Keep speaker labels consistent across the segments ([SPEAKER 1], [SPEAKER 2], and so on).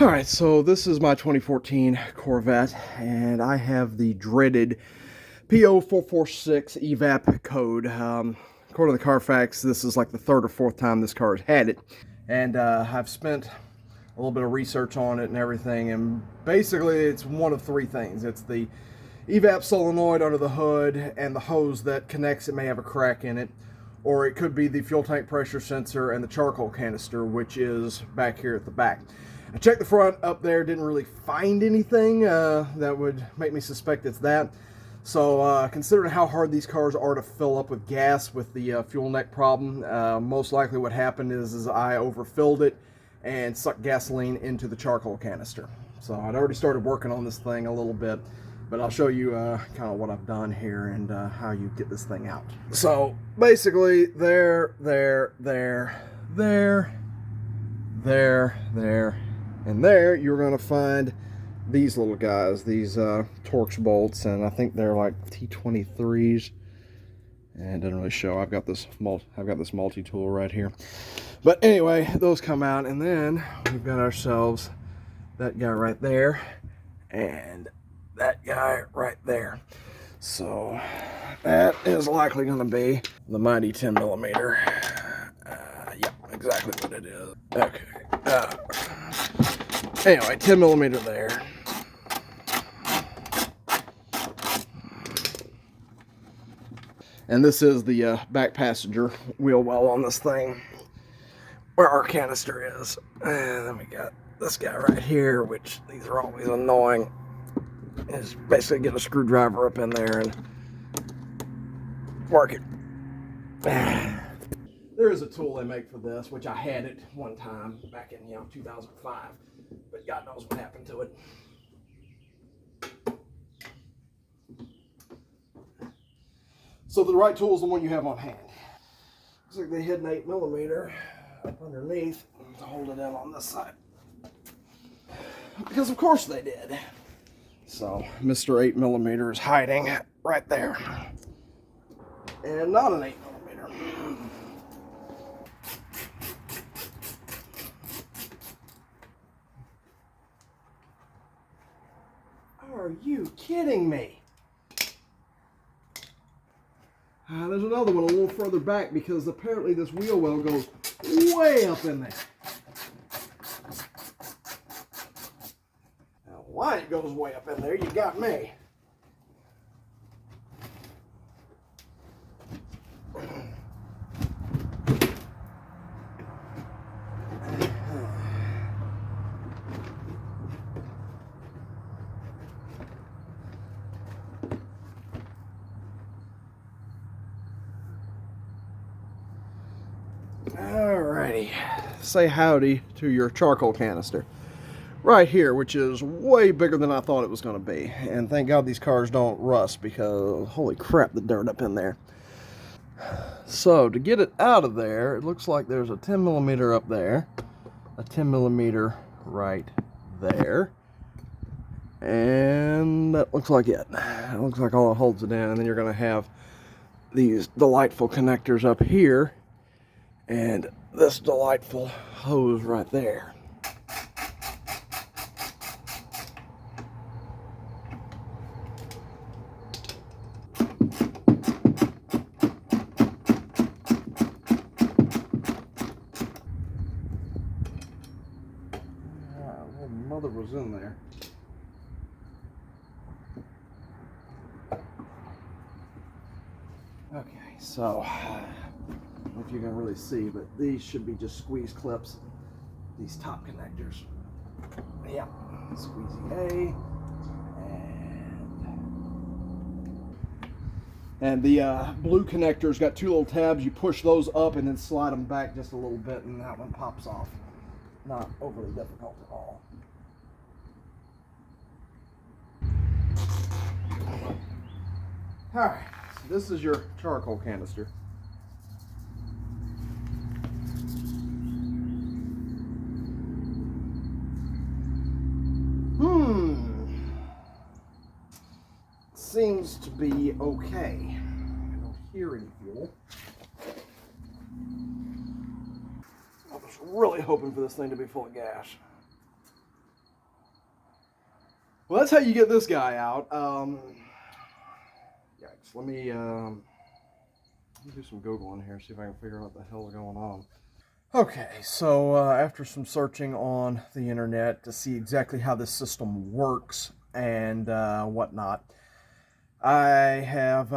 [SPEAKER 1] Alright, so this is my 2014 Corvette, and I have the dreaded PO446 evap code. According to the Carfax, this is like the third or fourth time this car has had it. And I've spent a little bit of research on it and everything, and basically it's one of three things. It's the evap solenoid under the hood, and the hose that connects it may have a crack in it, or it could be the fuel tank pressure sensor and the charcoal canister, which is back here at the back. I checked the front up there, didn't really find anything that would make me suspect it's that. So considering how hard these cars are to fill up with gas with the fuel neck problem, most likely what happened is I overfilled it and sucked gasoline into the charcoal canister. So I'd already started working on this thing a little bit, but I'll show you kind of what I've done here and how you get this thing out. So basically there, and there you're going to find these little guys, these Torx bolts, and I think they're like T23s, and it doesn't really show. I've got this multi-tool right here, but anyway, those come out, and then we've got ourselves that guy right there and that guy right there. So that is likely going to be the mighty 10 millimeter. Yeah, exactly what it is. Okay. Anyway, 10 millimeter there. And this is the back passenger wheel well on this thing, where our canister is. And then we got this guy right here, which these are always annoying. Is basically get a screwdriver up in there and work it. There is a tool they make for this, which I had it one time back in 2005, but God knows what happened to it. So the right tool is the one you have on hand. Looks like they hid an 8 millimeter up underneath to hold it in on this side, because of course they did. So Mr. 8 millimeter is hiding right there, and not an 8 millimeter. Are you kidding me? There's another one a little further back, because apparently this wheel well goes way up in there. Now, why it goes way up in there, you got me. Alrighty, say howdy to your charcoal canister right here, which is way bigger than I thought it was going to be. And thank God these cars don't rust, because holy crap, the dirt up in there. So to get it out of there, it looks like there's a 10 millimeter up there, a 10 millimeter right there, and that looks like it. It looks like all it holds it in. And then you're going to have these delightful connectors up here, and this delightful hose right there. Well, mother was in there. Okay, so I don't know if you can really see, but these should be just squeeze clips, these top connectors. Yeah, squeezy A, and the blue connector's got two little tabs. You push those up and then slide them back just a little bit, and that one pops off. Not overly difficult at all. Alright, so this is your charcoal canister. Seems to be okay. I don't hear any fuel. I was really hoping for this thing to be full of gas. Well, that's how you get this guy out. Yikes. Let me do some Googling here, see if I can figure out what the hell is going on. Okay, so after some searching on the internet to see exactly how this system works and whatnot, I have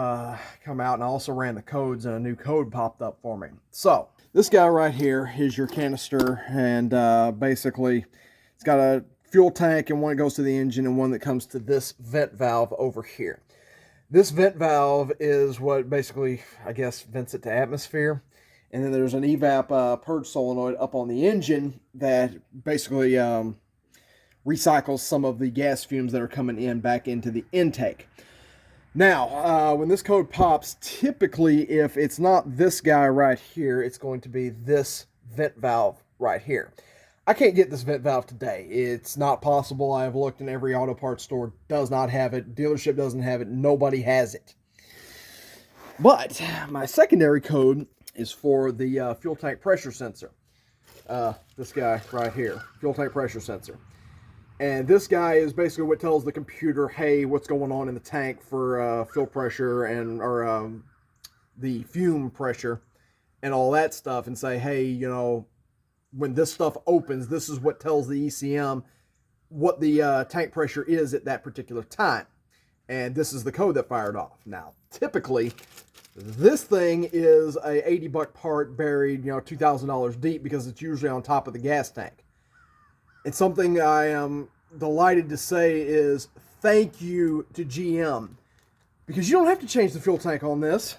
[SPEAKER 1] come out and I also ran the codes, and a new code popped up for me. So this guy right here is your canister, and basically it's got a fuel tank, and one that goes to the engine, and one that comes to this vent valve over here. This vent valve is what basically, I guess, vents it to atmosphere. And then there's an evap purge solenoid up on the engine that basically recycles some of the gas fumes that are coming in back into the intake. Now, when this code pops, typically if it's not this guy right here, it's going to be this vent valve right here. I can't get this vent valve today. It's not possible. I have looked in every auto parts store, does not have it. Dealership doesn't have it. Nobody has it. But my secondary code is for the fuel tank pressure sensor. This guy right here, fuel tank pressure sensor. And this guy is basically what tells the computer, hey, what's going on in the tank for fuel pressure and or the fume pressure and all that stuff, and say, hey, you know, when this stuff opens, this is what tells the ECM what the tank pressure is at that particular time. And this is the code that fired off. Now, typically, this thing is a $80 part buried, you know, $2,000 deep, because it's usually on top of the gas tank. And something I am delighted to say is thank you to GM, because you don't have to change the fuel tank on this.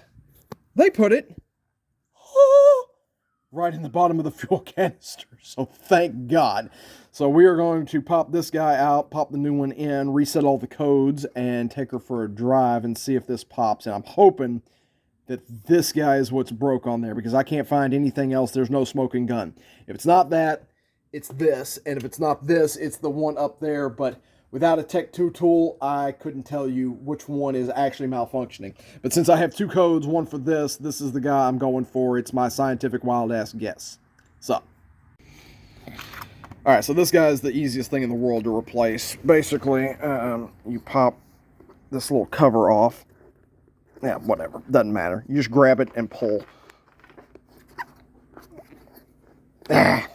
[SPEAKER 1] They put it right in the bottom of the fuel canister, so thank God. So we are going to pop this guy out, pop the new one in, reset all the codes, and take her for a drive and see if this pops. And I'm hoping that this guy is what's broke on there, because I can't find anything else. There's no smoking gun. If it's not that, it's this. And if it's not this, it's the one up there. But without a Tech 2 tool, I couldn't tell you which one is actually malfunctioning. But since I have two codes, one for this is the guy I'm going for. It's my scientific wild-ass guess. So, all right, so this guy is the easiest thing in the world to replace. Basically, you pop this little cover off. Yeah, whatever. Doesn't matter. You just grab it and pull. I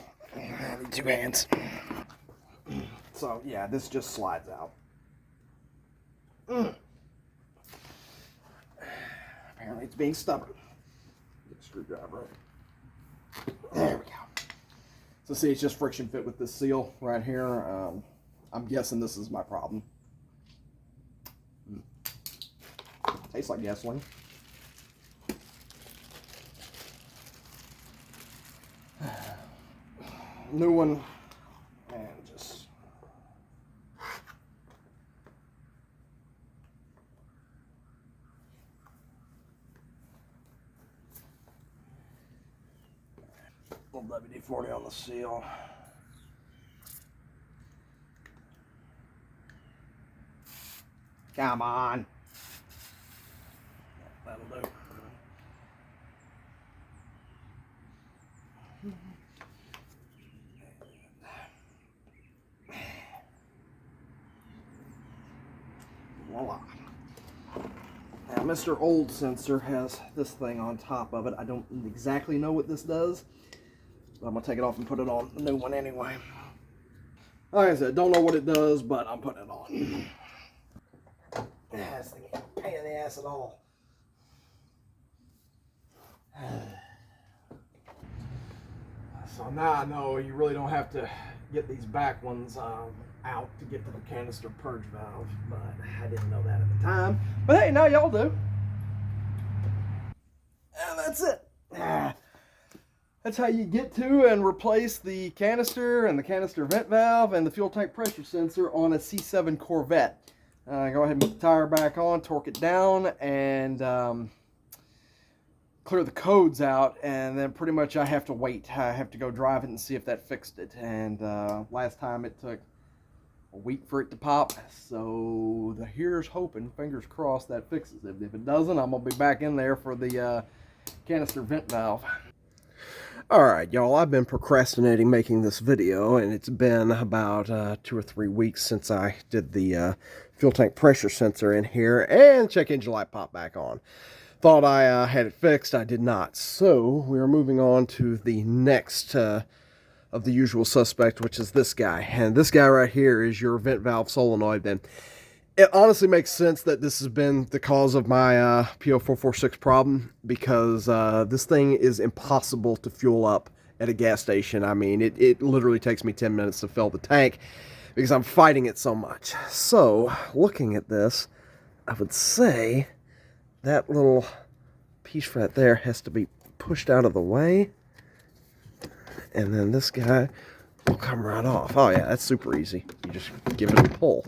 [SPEAKER 1] need two hands. So, yeah, this just slides out. Apparently it's being stubborn. Get a screwdriver. There we go. So, see, it's just friction fit with this seal right here. I'm guessing this is my problem. Tastes like gasoline. New one. And just... little WD-40 on the seal. Come on. That'll do. Voila. Now, Mr. Old Sensor has this thing on top of it. I don't exactly know what this does, but I'm going to take it off and put it on the new one anyway. Like I said, don't know what it does, but I'm putting it on. This thing ain't a pain in the ass at all. So now I know you really don't have to get these back ones out to get to the canister purge valve, but I didn't know that at the time. But hey, now y'all do. And that's it. That's how you get to and replace the canister and the canister vent valve and the fuel tank pressure sensor on a C7 Corvette. Go ahead and put the tire back on, torque it down, and clear the codes out, and then pretty much I have to wait. I have to go drive it and see if that fixed it. And last time it took a week for it to pop, so here's hoping, fingers crossed, that fixes it. If it doesn't, I'm gonna be back in there for the canister vent valve. Alright, y'all, I've been procrastinating making this video, and it's been about 2 or 3 weeks since I did the fuel tank pressure sensor in here, and check engine light popped back on. Thought I had it fixed. I did not. So, we are moving on to the next of the usual suspect, which is this guy. And this guy right here is your vent valve solenoid. And it honestly makes sense that this has been the cause of my PO446 problem, because this thing is impossible to fuel up at a gas station. I mean, it literally takes me 10 minutes to fill the tank because I'm fighting it so much. So, looking at this, I would say that little piece right there has to be pushed out of the way, and then this guy will come right off. Oh yeah, that's super easy. You just give it a pull.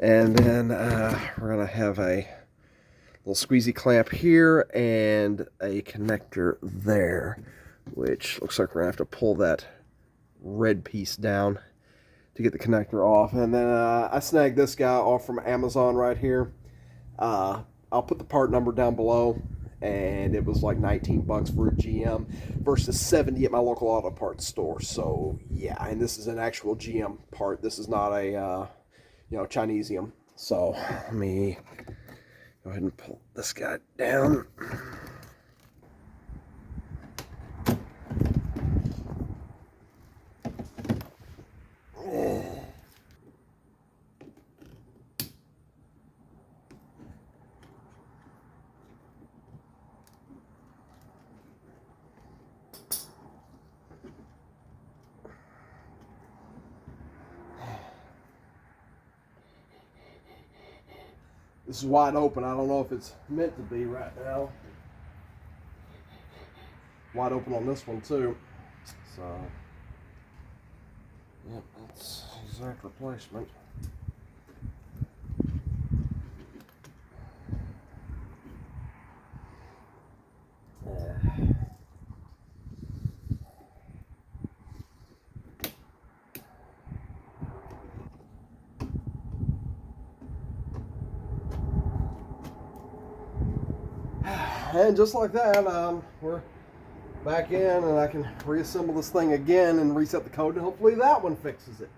[SPEAKER 1] And then we're going to have a little squeezy clamp here and a connector there, which looks like we're going to have to pull that red piece down to get the connector off. And then I snagged this guy off from Amazon right here. I'll put the part number down below, and it was like 19 bucks for a GM versus 70 at my local auto parts store. So yeah, and this is an actual GM part. This is not a Chinesium. So let me go ahead and pull this guy down. This is wide open. I don't know if it's meant to be right now. Wide open on this one too. So, yep, that's exact replacement. And just like that, we're back in, and I can reassemble this thing again and reset the code, and hopefully that one fixes it.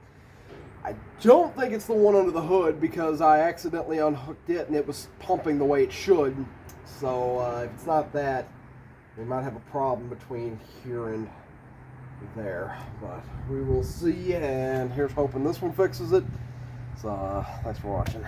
[SPEAKER 1] I don't think it's the one under the hood, because I accidentally unhooked it and it was pumping the way it should. So if it's not that, we might have a problem between here and there. But we will see, and here's hoping this one fixes it. So thanks for watching.